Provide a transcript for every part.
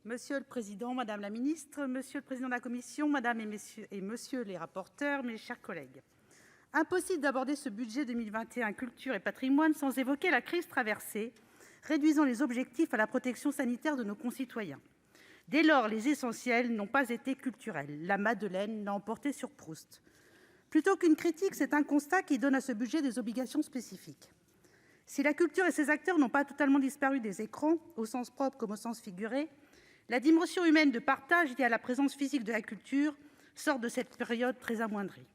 Monsieur le président, madame la ministre, monsieur le président de la commission, madame et monsieur les rapporteurs, mes chers collègues, impossible d'aborder ce budget 2021 Culture et patrimoine sans évoquer la crise traversée, réduisant les objectifs à la protection sanitaire de nos concitoyens. Dès lors, les essentiels n'ont pas été culturels. La Madeleine l'a emporté sur Proust. Plutôt qu'une critique, c'est un constat qui donne à ce budget des obligations spécifiques. Si la culture et ses acteurs n'ont pas totalement disparu des écrans, au sens propre comme au sens figuré, la dimension humaine de partage liée à la présence physique de la culture sort de cette période très amoindrie.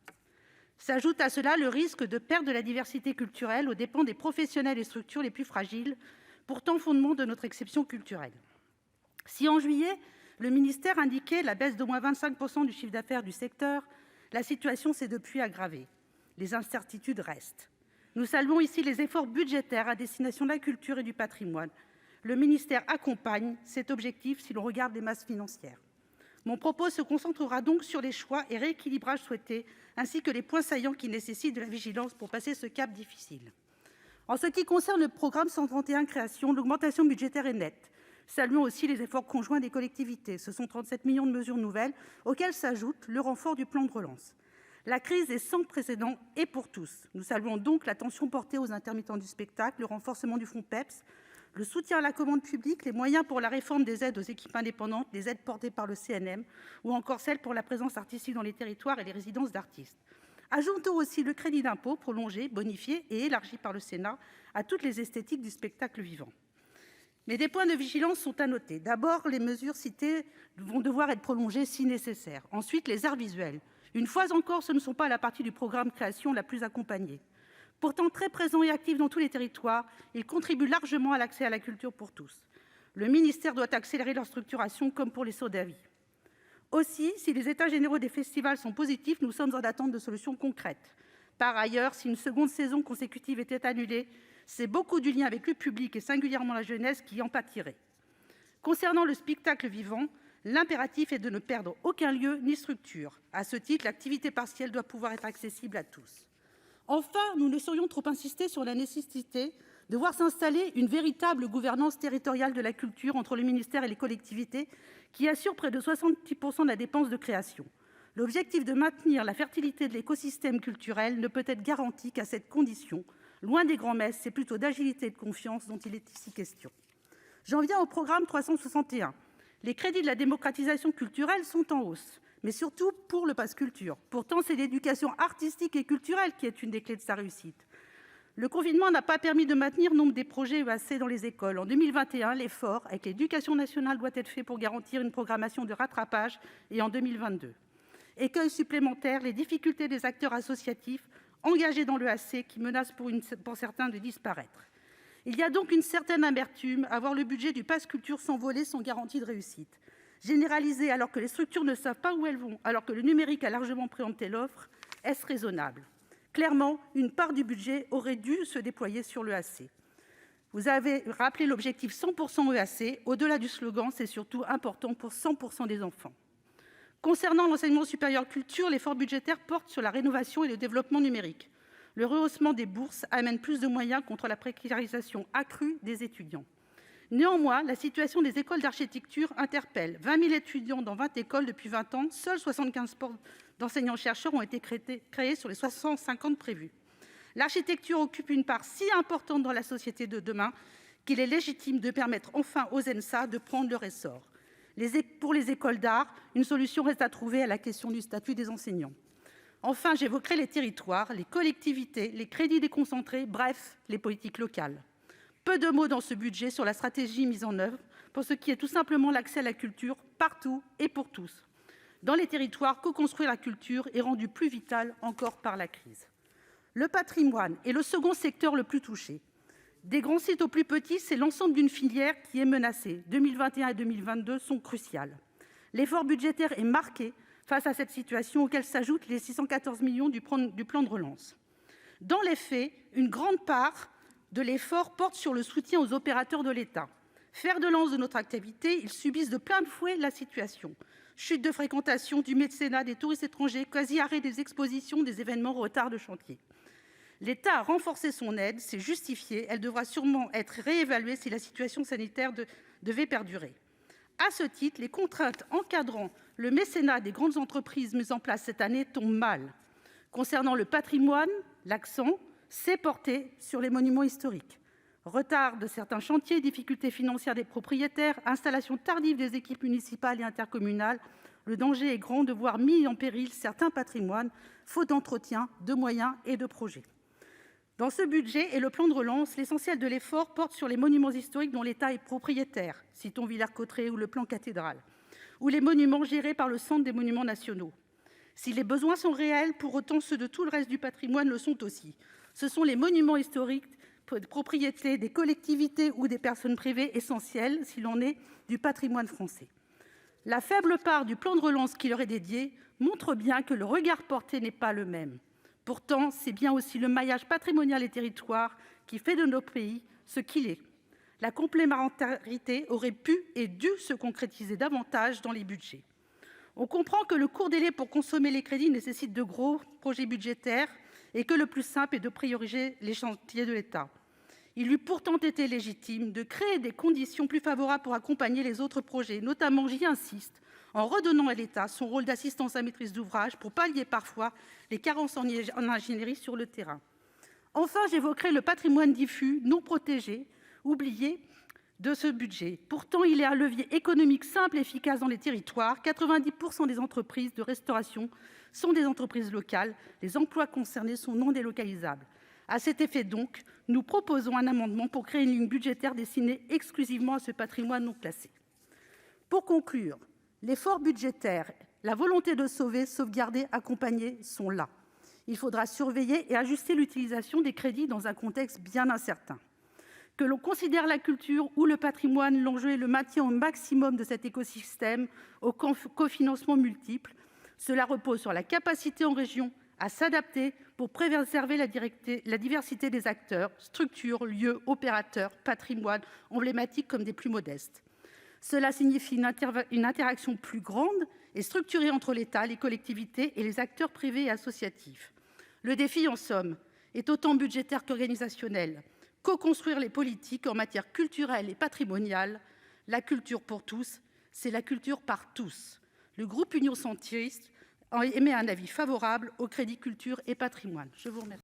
S'ajoute à cela le risque de perte de la diversité culturelle aux dépens des professionnels et structures les plus fragiles, pourtant fondement de notre exception culturelle. Si en juillet, le ministère indiquait la baisse d'au moins 25% du chiffre d'affaires du secteur, la situation s'est depuis aggravée. Les incertitudes restent. Nous saluons ici les efforts budgétaires à destination de la culture et du patrimoine. Le ministère accompagne cet objectif si l'on regarde les masses financières. Mon propos se concentrera donc sur les choix et rééquilibrages souhaités, ainsi que les points saillants qui nécessitent de la vigilance pour passer ce cap difficile. En ce qui concerne le programme 131 Création, l'augmentation budgétaire est nette. Saluons aussi les efforts conjoints des collectivités. Ce sont 37 millions de mesures nouvelles, auxquelles s'ajoute le renfort du plan de relance. La crise est sans précédent et pour tous. Nous saluons donc l'attention portée aux intermittents du spectacle, le renforcement du fonds PEPS, le soutien à la commande publique, les moyens pour la réforme des aides aux équipes indépendantes, les aides portées par le CNM, ou encore celles pour la présence artistique dans les territoires et les résidences d'artistes. Ajoutons aussi le crédit d'impôt prolongé, bonifié et élargi par le Sénat à toutes les esthétiques du spectacle vivant. Mais des points de vigilance sont à noter. D'abord, les mesures citées vont devoir être prolongées si nécessaire. Ensuite, les arts visuels. Une fois encore, ce ne sont pas la partie du programme Création la plus accompagnée. Pourtant très présents et actifs dans tous les territoires, ils contribuent largement à l'accès à la culture pour tous. Le ministère doit accélérer leur structuration, comme pour les sauts d'avis. Aussi, si les états généraux des festivals sont positifs, nous sommes en attente de solutions concrètes. Par ailleurs, si une seconde saison consécutive était annulée, c'est beaucoup du lien avec le public et singulièrement la jeunesse qui en pâtirait. Concernant le spectacle vivant, l'impératif est de ne perdre aucun lieu ni structure. À ce titre, l'activité partielle doit pouvoir être accessible à tous. Enfin, nous ne saurions trop insister sur la nécessité de voir s'installer une véritable gouvernance territoriale de la culture entre le ministère et les collectivités, qui assure près de 70% de la dépense de création. L'objectif de maintenir la fertilité de l'écosystème culturel ne peut être garanti qu'à cette condition. Loin des grands-messes, c'est plutôt d'agilité et de confiance dont il est ici question. J'en viens au programme 361. Les crédits de la démocratisation culturelle sont en hausse, mais surtout pour le pass culture. Pourtant, c'est l'éducation artistique et culturelle qui est une des clés de sa réussite. Le confinement n'a pas permis de maintenir nombre des projets EAC dans les écoles. En 2021, l'effort avec l'éducation nationale doit être fait pour garantir une programmation de rattrapage et en 2022. Écueil supplémentaire, les difficultés des acteurs associatifs engagés dans l'EAC qui menacent pour certains de disparaître. Il y a donc une certaine amertume à voir le budget du pass culture s'envoler sans garantie de réussite. Généraliser alors que les structures ne savent pas où elles vont, alors que le numérique a largement préempté l'offre, est-ce raisonnable ? Clairement, une part du budget aurait dû se déployer sur l'EAC. Vous avez rappelé l'objectif 100% EAC. Au-delà du slogan, c'est surtout important pour 100% des enfants. Concernant l'enseignement supérieur culture, l'effort budgétaire porte sur la rénovation et le développement numérique. Le rehaussement des bourses amène plus de moyens contre la précarisation accrue des étudiants. Néanmoins, la situation des écoles d'architecture interpelle. 20 000 étudiants dans 20 écoles depuis 20 ans, seuls 75 d'enseignants-chercheurs ont été créés sur les 650 prévus. L'architecture occupe une part si importante dans la société de demain qu'il est légitime de permettre enfin aux ENSA de prendre leur essor. Pour les écoles d'art, une solution reste à trouver à la question du statut des enseignants. Enfin, j'évoquerai les territoires, les collectivités, les crédits déconcentrés, bref, les politiques locales. Peu de mots dans ce budget sur la stratégie mise en œuvre pour ce qui est tout simplement l'accès à la culture partout et pour tous. Dans les territoires, co-construire la culture est rendu plus vital encore par la crise. Le patrimoine est le second secteur le plus touché. Des grands sites aux plus petits, c'est l'ensemble d'une filière qui est menacée. 2021 et 2022 sont cruciales. L'effort budgétaire est marqué face à cette situation, auquel s'ajoutent les 614 millions du plan de relance. Dans les faits, une grande part de l'effort porte sur le soutien aux opérateurs de l'État. Fer de lance de notre activité, ils subissent de plein de fouet la situation. Chute de fréquentation, du mécénat, des touristes étrangers, quasi-arrêt des expositions, des événements, retard de chantier. L'État a renforcé son aide, c'est justifié. Elle devra sûrement être réévaluée si la situation sanitaire devait perdurer. À ce titre, les contraintes encadrant le mécénat des grandes entreprises mises en place cette année tombent mal. Concernant le patrimoine, l'accent s'est porté sur les monuments historiques. Retard de certains chantiers, difficultés financières des propriétaires, installation tardive des équipes municipales et intercommunales, le danger est grand de voir mis en péril certains patrimoines, faute d'entretien, de moyens et de projets. Dans ce budget et le plan de relance, l'essentiel de l'effort porte sur les monuments historiques dont l'État est propriétaire, citons Villers-Cotterêts ou le plan cathédral, ou les monuments gérés par le Centre des monuments nationaux. Si les besoins sont réels, pour autant ceux de tout le reste du patrimoine le sont aussi. Ce sont les monuments historiques, propriété des collectivités ou des personnes privées, essentiels s'il en est du patrimoine français. La faible part du plan de relance qui leur est dédiée montre bien que le regard porté n'est pas le même. Pourtant, c'est bien aussi le maillage patrimonial et territoire qui fait de notre pays ce qu'il est. La complémentarité aurait pu et dû se concrétiser davantage dans les budgets. On comprend que le court délai pour consommer les crédits nécessite de gros projets budgétaires et que le plus simple est de prioriser les chantiers de l'État. Il eût pourtant été légitime de créer des conditions plus favorables pour accompagner les autres projets, notamment, j'y insiste, en redonnant à l'État son rôle d'assistance à maîtrise d'ouvrage pour pallier parfois les carences en ingénierie sur le terrain. Enfin, j'évoquerai le patrimoine diffus, non protégé, oublié de ce budget. Pourtant, il est un levier économique simple et efficace dans les territoires. 90% des entreprises de restauration sont des entreprises locales. Les emplois concernés sont non délocalisables. À cet effet donc, nous proposons un amendement pour créer une ligne budgétaire destinée exclusivement à ce patrimoine non classé. Pour conclure, l'effort budgétaire, la volonté de sauver, sauvegarder, accompagner sont là. Il faudra surveiller et ajuster l'utilisation des crédits dans un contexte bien incertain. Que l'on considère la culture ou le patrimoine, l'enjeu est le maintien au maximum de cet écosystème au cofinancement multiple. Cela repose sur la capacité en région à s'adapter pour préserver la diversité des acteurs, structures, lieux, opérateurs, patrimoine, emblématiques comme des plus modestes. Cela signifie une interaction plus grande et structurée entre l'État, les collectivités et les acteurs privés et associatifs. Le défi, en somme, est autant budgétaire qu'organisationnel. Co-construire les politiques en matière culturelle et patrimoniale. La culture pour tous, c'est la culture par tous. Le groupe Union Centriste émet un avis favorable au crédit culture et patrimoine. Je vous remercie.